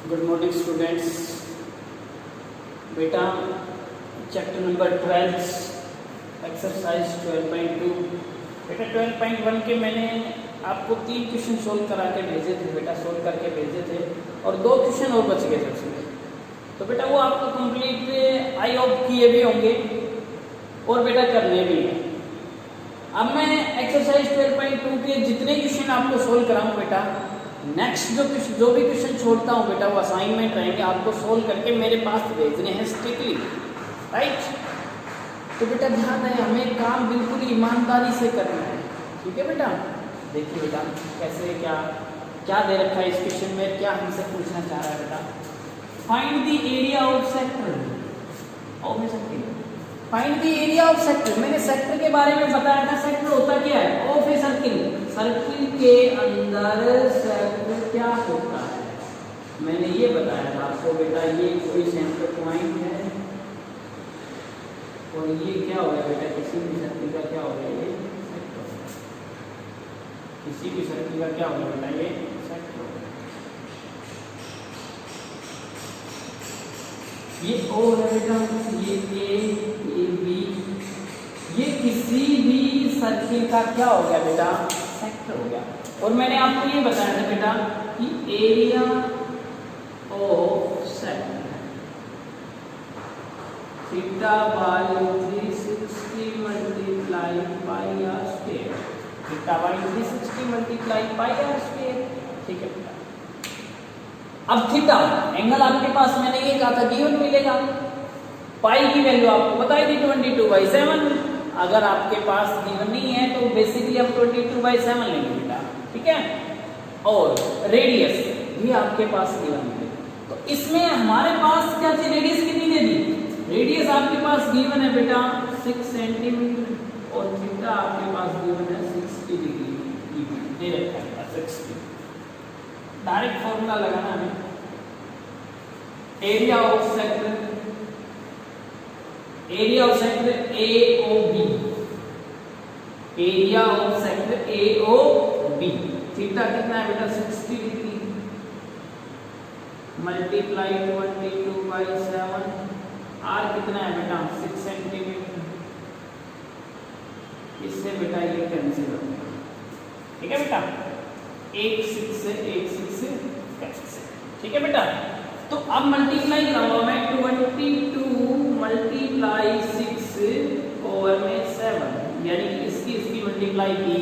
Good morning students. बेटा chapter number 12 exercise 12.2 बेटा 12.1 के मैंने आपको 3 क्वेश्चन सोल्व करा के भेजे थे बेटा, सोल्व करके भेजे थे और 2 क्वेश्चन और बच गए थे उसमें। तो बेटा वो आपको कंप्लीट आई होप किए भी होंगे और बेटा करने भी हैं। अब मैं एक्सरसाइज 12.2 के जितने क्वेश्चन आपको सोल्व कराऊँ बेटा, नेक्स्ट जो भी क्वेश्चन छोड़ता हूँ बेटा वो असाइनमेंट रहेंगे, आपको सोल्व करके मेरे पास भेजने हैं स्ट्रिक्टली, राइट। तो बेटा ध्यान है, हमें काम बिल्कुल ईमानदारी से करना है, ठीक है बेटा। देखिए बेटा कैसे क्या दे रखा है इस क्वेश्चन में, क्या हमसे पूछना चाह रहा है बेटा। Find the area of sector of a circle. Find the area of sector, मैंने सेक्टर के बारे में बताया था। सेक्टर होता क्या है? ऑफ ए सर्किल, सर्किल के अंदर सेक्टर क्या होता है, मैंने ये बताया था आपको बेटा। ये कोई सेंटर पॉइंट है और ये क्या हो गया बेटा, किसी भी सर्किल का क्या हो गया, ये सेक्टर हो गया। किसी भी सर्किल का क्या हो गया बेटा, ये सेक्टर हो गया। ये ओ है बेटा, ये ए बी, ये किसी भी सर्किल का क्या हो गया बेटा, सेक्टर हो गया। और मैंने आपको ये बताया था बेटा कि area of sector theta by 360 multiply pi r square, theta by 360 multiply pi r square, ठीक है बेटा। अब थीटा एंगल आपके पास मैंने ये कहा था गिवन मिलेगा। पाई की वैल्यू आपको बताई थी 22/7। अगर आपके पास गिवन नहीं है तो बेसिकली आप 22/7 लेंगे बेटा, ठीक है। और रेडियस भी आपके पास गिवन है, तो इसमें हमारे पास क्या थी, रेडियस कितनी दे दी? रेडियस आपके पास गिवन है बेटा 6 सेंटीमीटर और थीटा आपके पास गिवन है 60 डिग्री दे रखा है 60। डायरेक्ट फॉर्मूला लगाना है। Area of sector, area of sector AOB, area of sector AOB, theta कितना है बेटा 60 डिग्री मल्टीप्लाई 22/7, आर कितना है बेटा 6 सेंटीमीटर। इससे बेटा ये कैंसिल हो गया, ठीक है बेटा। 1 6 से 1 6 कैंसिल, ठीक है बेटा। तो अब मल्टीप्लाई करूंगा मैं 22 मल्टीप्लाई 6 ओवर में 7, यानी कि इसकी मल्टीप्लाई की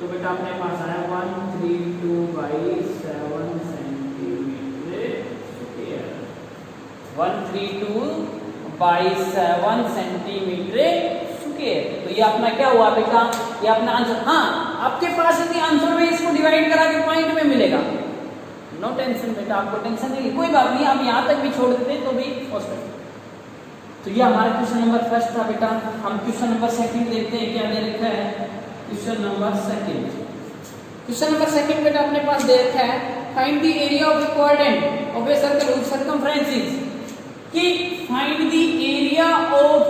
तो बेटा अपने पास आया 132/7 सेंटीमीटर स्क्वायर, 132/7 सेंटीमीटर स्क्वायर। तो ये अपना क्या हुआ बेटा, ये अपना आंसर। हाँ, आपके पास यदि आंसर में इसको डिवाइड करा के पॉइंट में मिलेगा, नो टेंशन बेटा, आपको टेंशन नहीं, कोई बात नहीं, आप यहाँ तक भी छोड़ देते तो भी हो सकता। तो ये हमारा क्वेश्चन नंबर फर्स्ट था बेटा। हम क्वेश्चन नंबर सेकंड देखते हैं क्या दे रखा है। Question number second, question number second बेटा अपने पास दे रखा है, find the area of the quadrant of a circle which circumference is, कि find the area of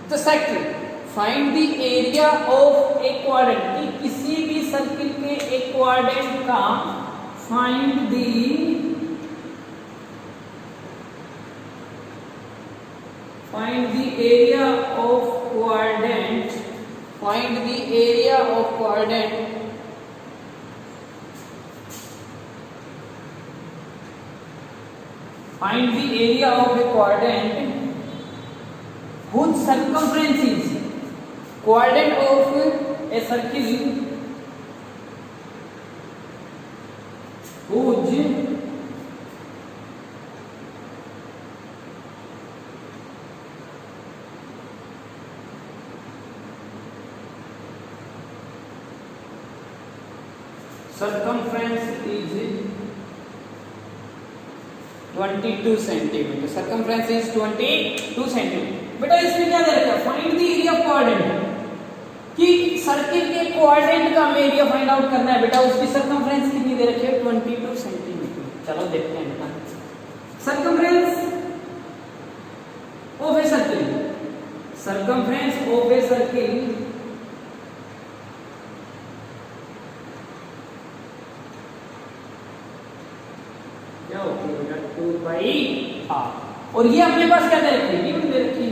the sector, find the area of a quadrant, कि किसी भी सर्किल के एक क्वाड्रेंट का find the area of quadrant, find the area of quadrant find the area of a quadrant whose circumference is, quadrant of a circle whose circumference is 22 centimetre, circumference is 22 centimetre. बेटा इसमें क्या दे रखा है, find the area of quadrant, कि circle के quadrant का हमें एरिया फाइंड आउट करना है बेटा। उसकी सर्कमफ्रेंस कितनी दे रखी है 22 सेंटीमीटर। चलो देखते हैं बेटा, circumference of a circle, circumference of a circle by r. और ये अपने पास क्या दे रखी है, गिवन दे रखी है।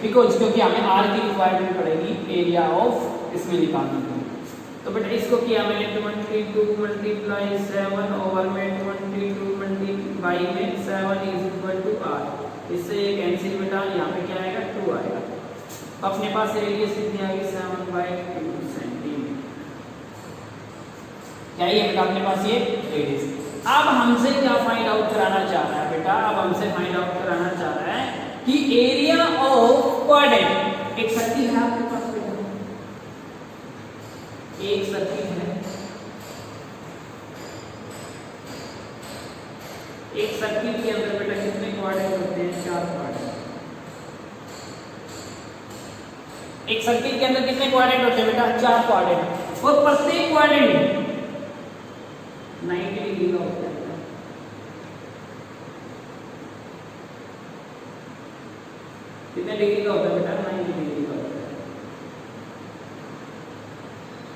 बिकॉज क्योंकि हमें आर की रिक्वायरमेंट पड़ेगी एरिया ऑफ इसमें निकालने के लिए। तो बेटा इसको किया मैंने 22 मल्टीप्लाई 7 ओवर में 22 मल्टीप्लाई में 7 इज इक्वल टू आर। इससे ये कैंसिल बेटा, यहाँ पे क्या आएगा 2 आएगा। तो अपने पास रेडियस कितनी आ गई 7/2 सेंटीमीटर। क्या ये बेटा अपने पास ये रेडियस। अब हमसे क्या फाइंड आउट कराना चाह रहा है बेटा, अब हमसे फाइंड आउट कराना चाह रहा है कि एरिया ऑफ क्वाड्रेंट। एक सर्किल है आपके पास बेटा, एक सर्किल है, एक सर्किल के अंदर बेटा कितने क्वाड्रेंट होते हैं, 4 क्वाड्रेंट। एक सर्किल के अंदर कितने क्वाड्रेंट होते हैं बेटा, 4 क्वाड्रेंट। और प्रत्येक क्वाड्रेंट 90 डिग्री का होता है। कितने डिग्री का होता है बेटा, 90 डिग्री का होता है।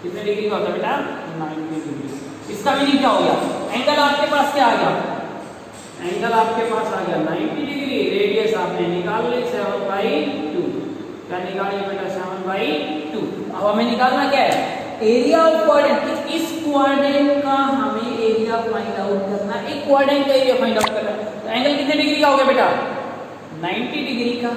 कितने डिग्री का होता है बेटा, 90 डिग्री। इसका मीनिंग क्या हो गया, एंगल आपके पास क्या आ गया, एंगल आपके पास आ गया 90 डिग्री। रेडियस आपने निकाल ली 7/2। क्या निकालिए बेटा, 7/2। अब हमें निकालना क्या है, एरिया ऑफ क्वाड्रेंट। इस क्वाड्रेंट का हमें एरिया फाइंड आउट करना है, एक क्वाड्रेंट का एरिया फाइंड आउट करना है। तो एंगल कितने डिग्री का हो गया बेटा, 90 डिग्री का।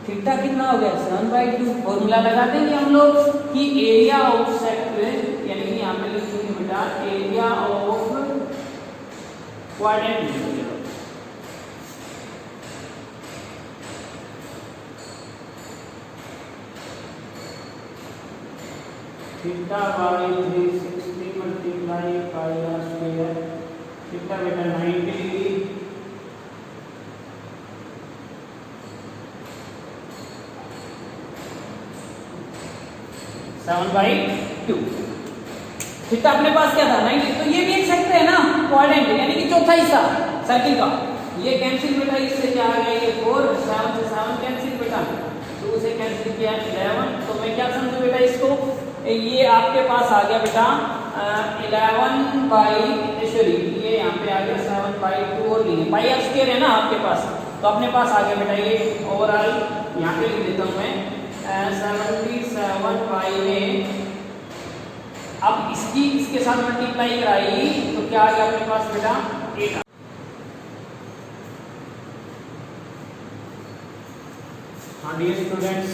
थीटा कितना हो गया, 7/2। फॉर्मूला लगा देंगे हम लोग कि एरिया ऑफ सेक्टर, यानी कि यहाँ पे लिखेंगे बेटा area of quadrant. Theta by 360 multiply pi r square. Theta बेटा 90 डिग्री, सेवन बाई 2। थीटा अपने पास क्या था 90। तो ये भी एक सेक्टर है ना, क्वाड्रेंट, यानी कि चौथा हिस्सा सर्किल का। ये कैंसिल बेटा, इससे क्या आ गया, ये 4, 7 से 7 कैंसिल बेटा, 2 से कैंसिल किया 11। तो मैं क्या समझू बेटा इसको, ये आपके पास आ गया बेटा 11 बाई, सॉरी ये यहाँ पे आ गया 7/2 और लिखे पाई आर स्क्वायर है ना आपके पास। तो अपने पास आ गया बेटा ये ओवरऑल, यहाँ पे लिख देता हूँ मैं 77 बाई में। अब इसके साथ मल्टीप्लाई कराई तो क्या आ गया अपने पास बेटा 8। हाँ dear students,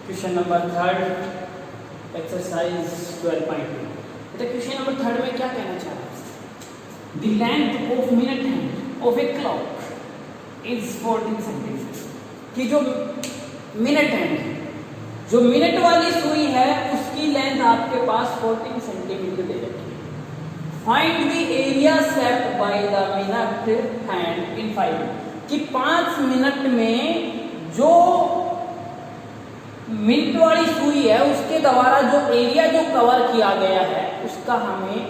question number 3 exercise 12.2। तो क्वेश्चन नंबर 3 में क्या कहना चाह रहा है, the length of minute hand of a clock is 14 centimetre. कि जो मिनट हैंड, जो मिनट वाली सुई है उसकी लेंथ आपके पास 14 सेंटीमीटर दे रखी है। Find the area swept by the minute hand in 5 minute. कि 5 मिनट में जो मिनट वाली सुई है उसके द्वारा जो एरिया जो कवर किया गया है, उसका हमें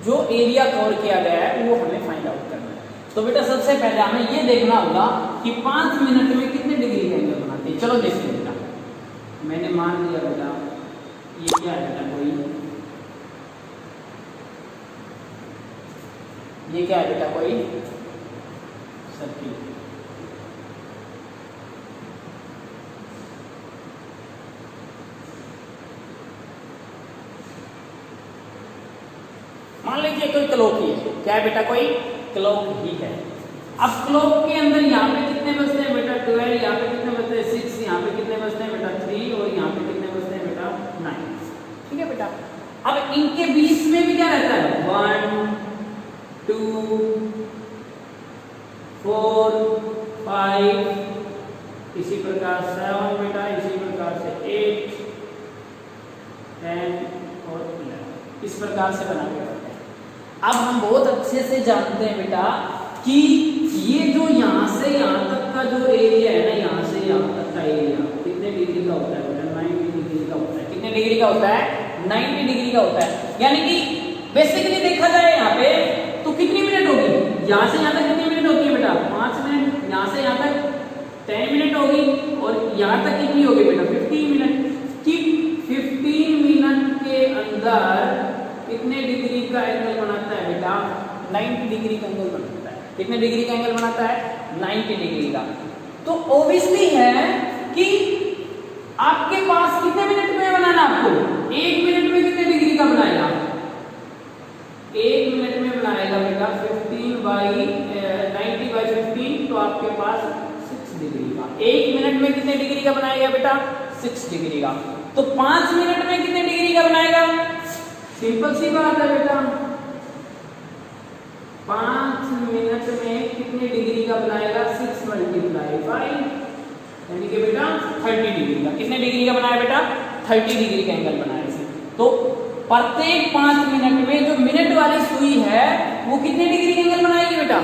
जो एरिया कवर किया गया है वो हमें फाइंड आउट करना है। तो बेटा सबसे पहले हमें ये देखना होगा कि 5 मिनट में कितने डिग्री का एंगल बनाते हैं। चलो देखते हैं बेटा, मैंने मान लिया बेटा ये क्या है बेटा, कोई ये क्या है बेटा, कोई सर्किल। मान लीजिए कोई क्लॉक ही है, क्या है बेटा, कोई क्लॉक ही है। अब क्लॉक के अंदर यहाँ पे कितने बजते हैं बेटा 12, यहाँ पे कितने बजते हैं 6, यहाँ पे कितने बजते हैं बेटा 3 और यहाँ पे कितने बजते हैं बेटा 9। ठीक है बेटा। अब इनके बीच में भी क्या रहता है 1 2 4 5, इसी प्रकार 7 बेटा, इसी प्रकार से 8 10 और 11, इस प्रकार से बना के रखते हैं। अब हम बहुत अच्छे से जानते हैं बेटा कि ये जो यहाँ से यहाँ तक का जो एरिया है ना, यहाँ से यहाँ तक का एरिया कितने डिग्री का होता है बेटा, 90 डिग्री का होता है। कितने डिग्री का होता है, 90 डिग्री का होता है। यानी कि बेसिकली देखा जाए यहाँ पे तो कितनी मिनट होगी, यहाँ से यहाँ तक कितनी मिनट होती है बेटा 5 मिनट, यहाँ से यहाँ तक 10 मिनट होगी और यहाँ तक कितनी होगी बेटा 15 मिनट। कि का एंगल बनाता है बेटा 90 डिग्री का एंगल बनाता है। कितने डिग्री का एंगल बनाता है? 90 डिग्री का। तो ऑब्वियसली है कि आपके पास कितने मिनट में बनाना आपको? 1 मिनट में कितने डिग्री का बनाएगा? 1 मिनट में बनाएगा बेटा 90/15, तो आपके पास 6 डिग्री का। 1 मिनट में कितने डिग्री का बनाएगा बेटा? 6 डिग्री का। तो 5 मिनट में कितने डिग्री का बनाएगा? सिंपल सी बात है बेटा, 5 मिनट में कितने डिग्री का बनाएगा? 6 × 5 यानी कि बेटा 30 डिग्री का। कितने डिग्री का बनाया बेटा? 30 डिग्री का एंगल बनाया इसे। तो प्रत्येक 5 मिनट में जो मिनट वाली सुई है वो कितने डिग्री का एंगल बनाएगी बेटा?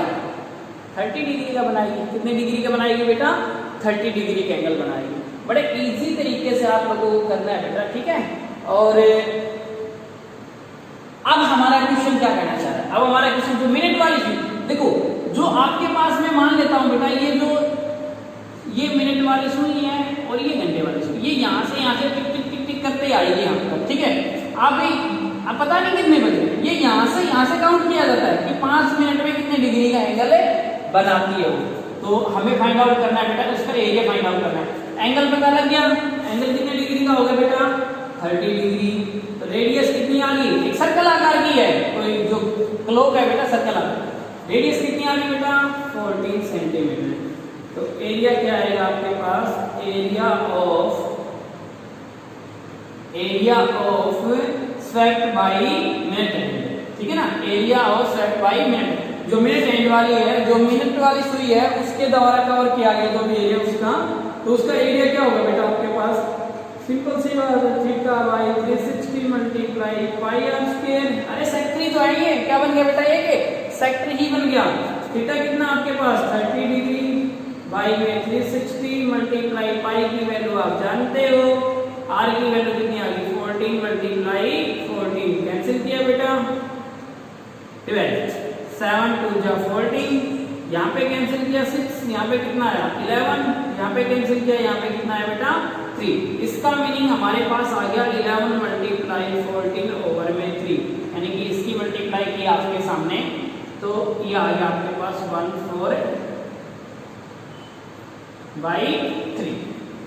30 डिग्री का बनाएगी। कितने डिग्री का बनाएगी बेटा? 30 डिग्री का एंगल बनाएगी। बड़े इजी तरीके से आप लोगों को करना है बेटा, ठीक है। और अब हमारा क्वेश्चन क्या कहना चाह रहा है? अब हमारा क्वेश्चन जो मिनट वाली सुई, देखो जो आपके पास में मान लेता हूं बेटा, ये मिनट वाली सुई है और ये घंटे वाली सुई, ये यहाँ से टिक टिक टिक टिक करते आएगी यहाँ पर, ठीक है। अब पता नहीं कितने बजे, ये यहाँ से काउंट किया जाता है कि 5 मिनट में कितने डिग्री का एंगल बनाती है वो। तो हमें फाइंड आउट करना है बेटा, उसका एरिया फाइंड आउट करना है। एंगल पता लग गया, एंगल कितने डिग्री का होगा बेटा? 30 डिग्री। तो रेडियस कितनी आ गई? एक सर्कल आकार की है, कोई जो क्लॉक है बेटा सर्कल आकार। रेडियस कितनी आ गई बेटा? 14 सेंटीमीटर। तो एरिया क्या आएगा आपके पास? Area of swept by minute, ठीक है ना। Area of swept by minute, जो मिनट एंड वाली है, जो मिनट वाली सुई है उसके द्वारा कवर किया गया जो भी एरिया उसका, तो उसका एरिया क्या होगा बेटा आपके पास? सिंपल सी बात है, θ/360 × πr²। अरे सेक्टर तो है ये, क्या बन गया बेटा? ये सेक्टर ही बन गया। थीटा कितना आपके पास? 30 डिग्री बाई में 360 मल्टीप्लाई पाई की वैल्यू आप जानते हो, आर की वैल्यू कितनी आ गई? 14 × 14। कैंसिल किया बेटा, डिवाइड 7 × 2 = 14, यहाँ पे कैंसिल किया 6, यहाँ पे कितना आया? 11, यहाँ पे कैंसिल किया, यहाँ पे कितना आया बेटा? 3। इसका मीनिंग हमारे पास आ गया 11 × 14/3, यानी कि इसकी मल्टीप्लाई की आपके सामने, तो ये आ गया आपके पास 14/3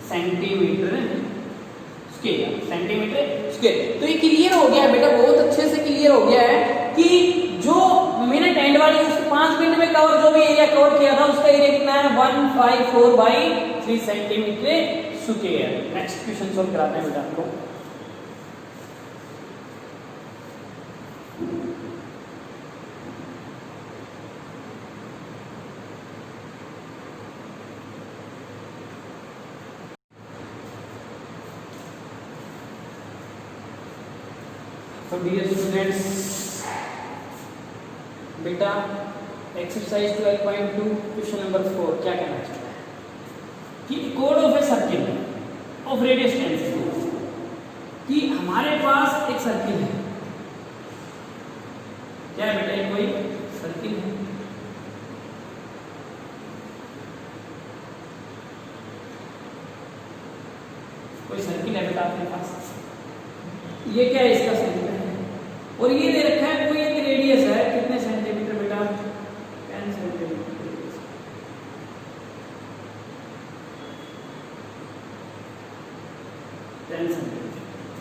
सेंटीमीटर स्क्वायर। तो ये क्लियर हो गया है बेटा, बहुत अच्छे से क्लियर हो गया है कि जो मिनट एंड वाली उसके 5 मिनट में कवर जो भी एरिया कवर किया था उसका एरिया कितना है? 154/3 centimetre square. Next question solve कराते हैं बेटा आपको। तो डियर स्टूडेंट्स, बेटा एक्सरसाइज 12.2 क्वेश्चन नंबर 4 क्या कहना चाहता है कि code of a circle of radius 10 कि हमारे पास एक सर्किल है। क्या है बेटा? कोई सर्किल है, कोई सर्किल है बेटा आपके पास। ये क्या है? इसका सर्किल है और ये दे रखा है कोई एक रेडियस है, कितने सेंटीमीटर बेटा? 10 सेंटीमीटर।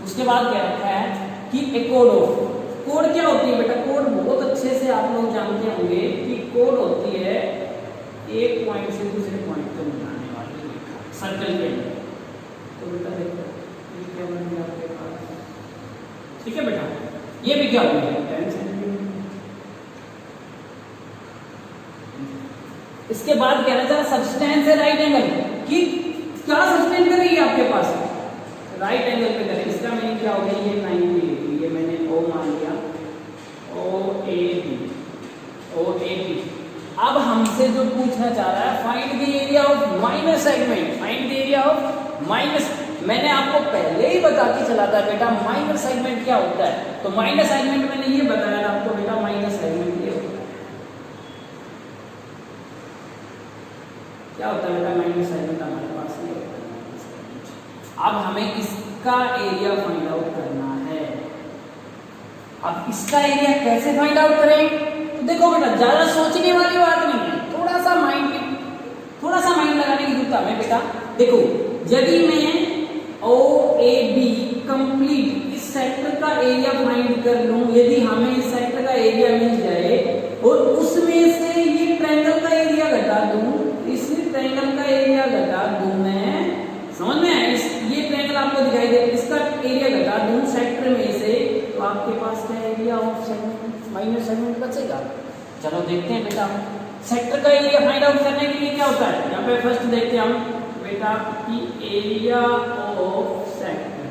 उसके बाद क्या रखा है कि ए कोड ऑफ, कोड क्या होती है बेटा? कोड बहुत अच्छे से आप लोग जानते होंगे कि कोड होती है एक पॉइंट से दूसरे पॉइंट तक मिलाने वाली रेखा सर्कल के अंदर। तो बेटा देखो ये क्या बन गया आपके पास, ठीक है बेटा। ये भी क्या हो गया? 10 सेंटीमीटर। इसके बाद कहना चाह सब्सटेंस है राइट एंगल कि क्या सब्सटेंस करेगी आपके पास? राइट एंगल पे करें। इसका मीनिंग क्या हो गया? ये 90 डिग्री, ये मैंने O मान लिया, OAB। अब हमसे जो पूछना चाह रहा है find the area of minus segment, find the area of minus. मैंने आपको पहले ही बता के चला था बेटा माइनस सेगमेंट क्या होता है। तो माइनस सेगमेंट मैंने ये बताया था आपको बेटा, माइनस सेगमेंट ये होता है। क्या होता है बेटा? माइनस सेगमेंट हमारे पास ये होता है। अब हमें इसका एरिया फाइंड आउट करना है। अब इसका एरिया कैसे फाइंड आउट करें? तो देखो बेटा, ज्यादा सोचने वाली बात नहीं है, थोड़ा सा माइंड लगाने की जरूरत है बेटा। देखो, यदि मैं ओ ए बी कंप्लीट इस सेक्टर का एरिया फाइंड कर लूं, यदि हमें इस सेक्टर का एरिया मिल जाए और उसमें से ये ट्रायंगल का एरिया घटा दूं, इस ट्रायंगल का एरिया घटा दूं मैं, समझ में आया? ये ट्रायंगल आपको दिखाई दे, इसका एरिया घटा दूं सेक्टर में से, तो आपके पास क्या area of segment minus segment बचेगा। चलो देखते हैं बेटा, सेक्टर का एरिया फाइंड आउट करने के लिए क्या होता है। यहाँ पे फर्स्ट देखते हैं हम बेटा कि एरिया ऑफ सेक्टर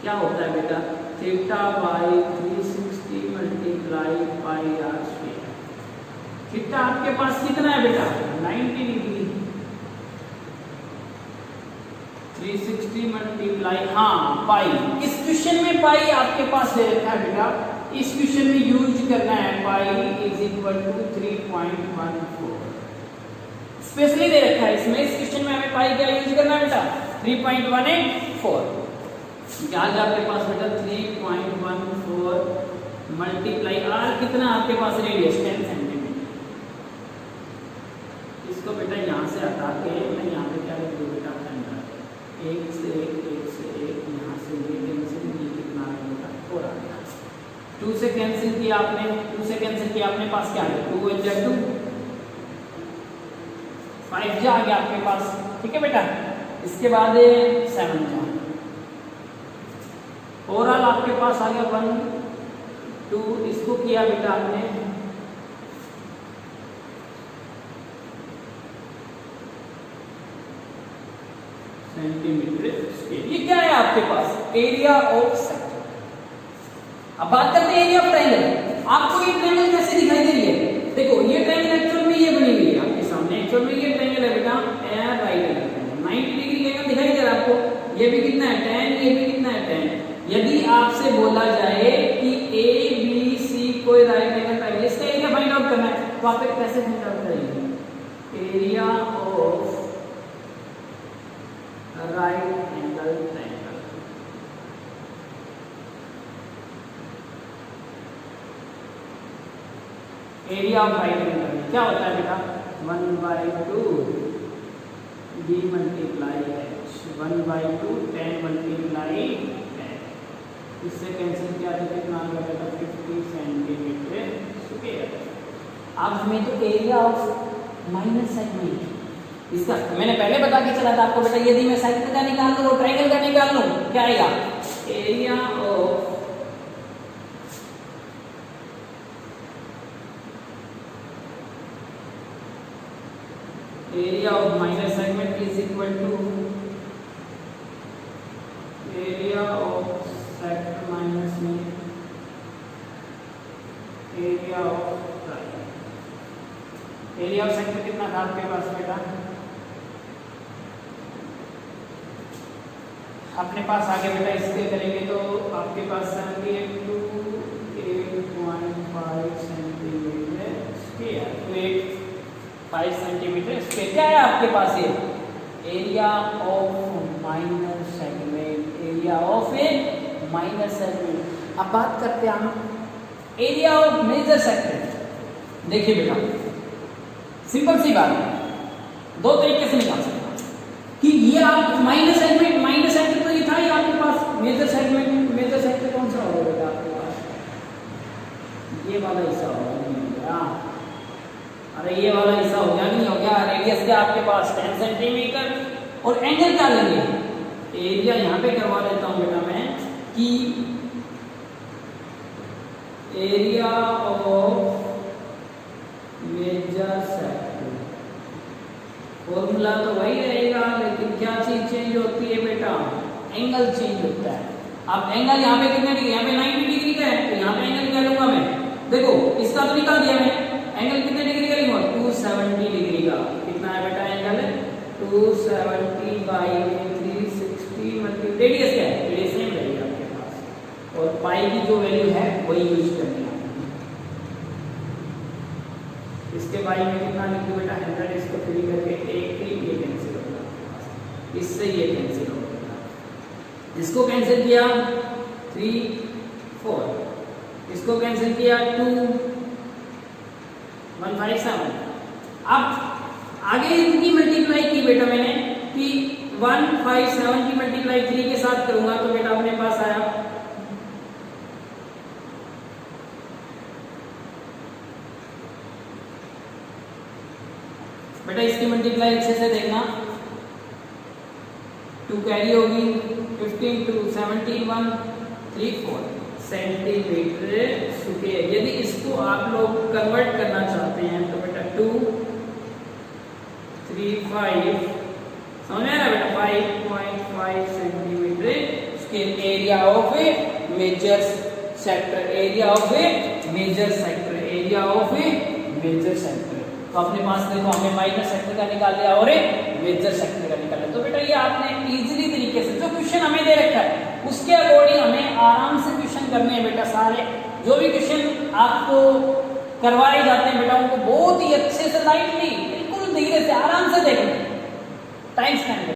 क्या होता है बेटा, theta by 360 multiply pi r square. Theta आपके पास कितना है बेटा, 90 डिग्री। 360 मल्टीप्लाई, हाँ पाई, इस क्वेश्चन में पाई आपके पास दे रखा है बेटा, इस क्वेश्चन में यूज करना है pi is equal to 3.14, specially दे रखा है इसमें, इस क्वेश्चन में हमें पाई क्या यूज करना है बेटा, 3.184। याद आपके पास बेटा 3.14 मल्टीप्लाई आर कितना आपके पास रेडियस 10 सेंटीमीटर। इसको बेटा यहाँ से हटा के मैं यहाँ पे क्या लिख दूँ बेटा, एक से एक यहाँ से ये कैंसिल, ये कितना आ गया बेटा 4 आ गया। 2 से कैंसिल किया आपने, 2 से कैंसिल किया अपने पास क्या है, 2 × 2 5 जा आ गया आपके पास, ठीक है बेटा। इसके बाद 7 जा, ओवरऑल आपके पास आ गया 1 2, इसको किया बेटा आपने सेंटीमीटर स्क्वायर। ये क्या है आपके पास, एरिया ऑफ सेक्टर। अब बात करते हैं एरिया ऑफ ट्रायंगल। आपको ये ट्रायंगल कैसे दिखाई दे रही है, देखो ये ट्रायंगल एक्चुअल में ये बनी हुई है आपके सामने, एक्चुअल में ये ट्रायंगल है बेटा राइट एंगल 90 डिग्री एंगल दिखाई दे रहा है आपको, ये भी कितना है 10, ये भी कितना है 10। यदि आपसे बोला जाए कि ए बी सी कोई राइट एंगल ट्रायंगल, इसका एरिया फाइंड आउट करना है, तो आप कैसे फाइंड आउट करेंगे, area of right angle triangle. Area of right angle क्या होता है बेटा, 1/2 b मल्टीप्लाई h, 1/2 10 मल्टीप्लाई 10, इससे कैंसिल किया तो कितना आ गया बेटा 50 सेंटीमीटर स्क्वायर। अब हमें तो एरिया ऑफ माइनस सेगमेंट, इसका मैंने पहले बता के चला था आपको बेटा, यदि मैं सेक्टर का निकाल लूं और ट्रायंगल का निकाल लूं, क्या आएगा, area of minus segment is equal to area of sector minus में area of triangle. Area of sector कितना था आपके पास बेटा, अपने पास आगे बेटा इसके करेंगे तो आपके पास 78 to 8.5 सेंटीमीटर स्क्वायर, तो 5 सेंटीमीटर स्क्वायर क्या है आपके पास, ये area of minor segment, area of A minor segment. अब बात करते हैं हम एरिया ऑफ मेजर सेगमेंट। देखिए बेटा सिंपल सी बात है, दो तरीके से निकाल सकते हैं कि ये आप माइनर सेगमेंट तो ये था ही आपके पास, मेजर सेगमेंट कौन सा होगा बेटा आपके पास, ये वाला हिस्सा होगा, अरे ये वाला हिस्सा हो गया, नहीं हो गया, रेडियस क्या आपके पास 10 सेंटीमीटर, और एंगल क्या लेंगे, एरिया यहाँ पे करवा देता हूँ बेटा मैं कि area of major sector, formula तो वही रहेगा, लेकिन क्या चीज चेंज होती है बेटा, एंगल चेंज होता है। अब एंगल यहाँ पे कितने डिग्री, यहाँ पे 90 डिग्री का है, तो यहाँ पे एंगल निकालूंगा मैं, देखो इसका तो निकाल दिया मैंने, एंगल कितने डिग्री का लूंगा, 270 डिग्री का। कितना है बेटा एंगल, 270 बाई 360 मल्टीप्लाई, रेडियस क्या है, रेडियस सेम रहेगी आपके पास, और पाई की जो वैल्यू है वही यूज करनी है। इसके बाई में कितना लिखूं बेटा 100, इसको फ्री करके एक ही ये कैंसिल होगा, इससे ये कैंसिल होगा, इसको कैंसिल किया 3 4, इसको कैंसिल किया 2 157। अब आगे इनकी मल्टीप्लाई की बेटा मैंने कि 157 की मल्टीप्लाई 3 के साथ करूंगा तो बेटा अपने पास आया बेटा, इसकी मल्टीप्लाई अच्छे से देखना, 2 कैरी होगी, 15 2 17 1 3 4 सेंटीमीटर स्क्वायर। यदि इसको आप लोग कन्वर्ट करना चाहते हैं तो बेटा 2 3 5 समझ में आ रहा बेटा, 5.5 centimetre square area of a major sector, area of a major sector, area of a major sector. तो अपने पास देखो हमें माइनर सेक्टर का निकाल लिया और एक मेजर सेक्टर का निकाल लिया। तो बेटा ये आपने इजीली तरीके से जो क्वेश्चन हमें दे रखा है उसके अकॉर्डिंग हमें आराम से क्वेश्चन करने हैं बेटा। सारे जो भी क्वेश्चन आपको करवाए जाते हैं बेटा उनको बहुत ही अच्छे से लाइटली बिल्कुल धीरे से आराम से देखना, टाइम स्पेंड